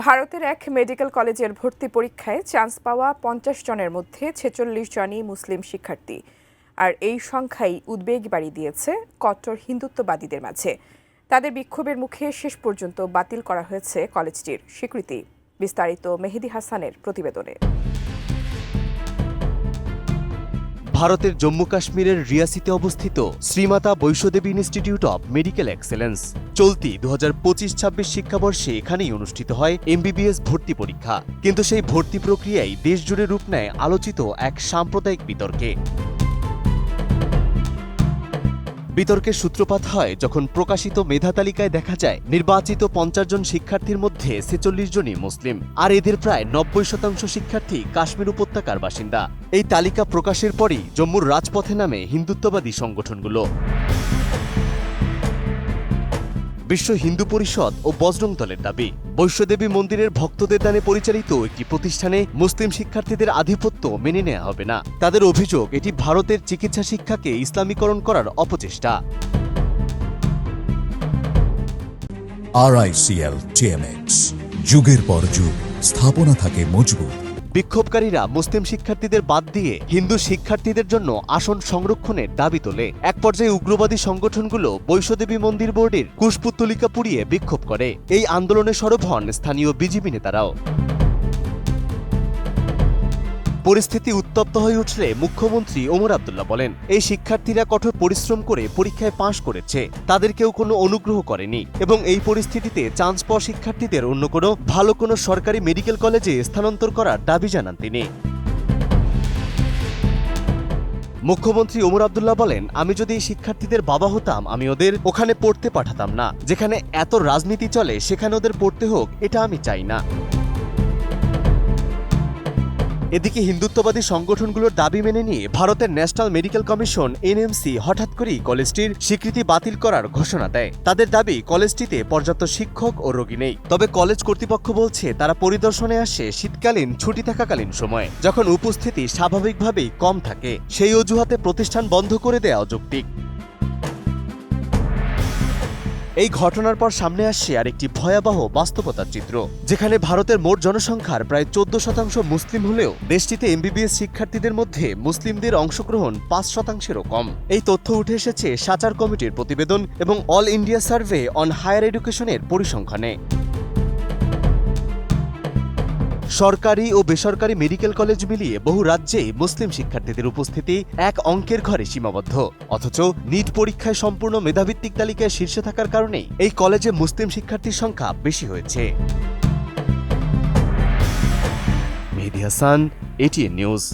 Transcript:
ভারতের এক মেডিকেল কলেজের ভর্তি পরীক্ষায় চান্স পাওয়া ৫০ জনের মধ্যে ৪৬ জনই মুসলিম শিক্ষার্থী। আর এই সংখ্যাই উদ্বেগ বাড়িয়ে দিয়েছে কট্টর হিন্দুত্ববাদীদের মাঝে। তাদের বিক্ষোভের মুখে শেষ পর্যন্ত বাতিল করা হয়েছে কলেজটির স্বীকৃতি। বিস্তারিত মেহেদী হাসানের প্রতিবেদনে। ভারতের জম্মু কাশ্মীরের রিয়াসিতে অবস্থিত Shri Mata Vaishno Devi institute of medical excellence চলতি ২০২৫-২৬ শিক্ষাবর্ষে এখানেই অনুষ্ঠিত হয় এমবিবিএস ভর্তি পরীক্ষা। কিন্তু সেই ভর্তি প্রক্রিয়ায় দেশজুড়ে রূপ নেয় আলোচিত এক সাম্প্রদায়িক বিতর্কে। বিতর্কের সূত্রপাত হয় যখন প্রকাশিত মেধা তালিকায় দেখা যায় নির্বাচিত ৫০ জন শিক্ষার্থীর মধ্যে ৪৬ জনই মুসলিম, আর এদের প্রায় ৯০% শিক্ষার্থী কাশ্মীর উপত্যকার বাসিন্দা। এই তালিকা প্রকাশের পরই জম্মুর রাজপথে নামে হিন্দুত্ববাদী সংগঠনগুলো। বিশ্ব হিন্দু পরিষদ ও বজরং দলের দাবি, বৈষ্ণোদেবী মন্দিরের ভক্তদের দানে পরিচালিত একটি প্রতিষ্ঠানে মুসলিম শিক্ষার্থীদের আধিপত্য মেনে নেওয়া হবে না। তাদের অভিযোগ, এটি ভারতের চিকিৎসা শিক্ষাকে ইসলামীকরণ করার অপচেষ্টা। RICL TMX, যুগের পর যুগ স্থাপনা থাকে মজবুত। বিক্ষোভকারীরা মুসলিম শিক্ষার্থীদের বাদ দিয়ে হিন্দু শিক্ষার্থীদের জন্য আসন সংরক্ষণের দাবি তোলে। এক পর্যায়ে উগ্রবাদী সংগঠনগুলো বৈষ্ণোদেবী মন্দির বোর্ডের কুশপুত্তলিকা পুড়িয়ে বিক্ষোভ করে। এই আন্দোলনে সরব হন স্থানীয় বিজেপি নেতারাও। পরিস্থিতি উত্তপ্ত হয়ে উঠলে মুখ্যমন্ত্রী ওমর আবদুল্লাহ বলেন, এই শিক্ষার্থীরা কঠোর পরিশ্রম করে পরীক্ষায় পাশ করেছে, তাদের কেউ কোনো অনুগ্রহ করেনি এবং এই পরিস্থিতিতে চান্স পাওয়া শিক্ষার্থীদের অন্য কোনো ভালো কোনো সরকারি মেডিকেল কলেজে স্থানান্তর করার দাবি জানান তিনি। মুখ্যমন্ত্রী ওমর আবদুল্লাহ বলেন, আমি যদি এই শিক্ষার্থীদের বাবা হতাম, আমি ওদের ওখানে পড়তে পাঠাতাম না। যেখানে এত রাজনীতি চলে সেখানে ওদের পড়তে হোক, এটা আমি চাই না। এদিকে হিন্দুত্ববাদী সংগঠনগুলোর দাবি মেনে নিয়ে ভারতের ন্যাশনাল মেডিকেল কমিশন NMC হঠাৎ করেই কলেজটির স্বীকৃতি বাতিল করার ঘোষণা দেয়। তাদের দাবি, কলেজটিতে পর্যাপ্ত শিক্ষক ও রোগী নেই। তবে কলেজ কর্তৃপক্ষ বলছে তারা পরিদর্শনে আসে শীতকালীন ছুটি থাকাকালীন সময়, যখন উপস্থিতি স্বাভাবিকভাবেই কম থাকে। সেই অজুহাতে প্রতিষ্ঠান বন্ধ করে দেয়া অযৌক্তিক। এই ঘটনার পর সামনে আসছে আরেকটি ভয়াবহ বাস্তবতার চিত্র, যেখানে ভারতের মোট জনসংখ্যার প্রায় 14% মুসলিম হলেও দেশটিতে MBBS শিক্ষার্থীদের মধ্যে মুসলিমদের অংশগ্রহণ 5%-এরও কম। এই তথ্য উঠে এসেছে সাচার কমিটির প্রতিবেদন এবং all India survey on higher এডুকেশনের পরিসংখ্যানে। সরকারি ও বেসরকারি মেডিকেল কলেজ মিলিয়ে বহু রাজ্যেই মুসলিম শিক্ষার্থীদের উপস্থিতি এক অঙ্কের ঘরে সীমাবদ্ধ। অথচ নিট পরীক্ষায় সম্পূর্ণ মেধাভিত্তিক তালিকায় শীর্ষে থাকার কারণেই এই কলেজে মুসলিম শিক্ষার্থীর সংখ্যা বেশি হয়েছে। মেহেদী হাসান, ATN নিউজ।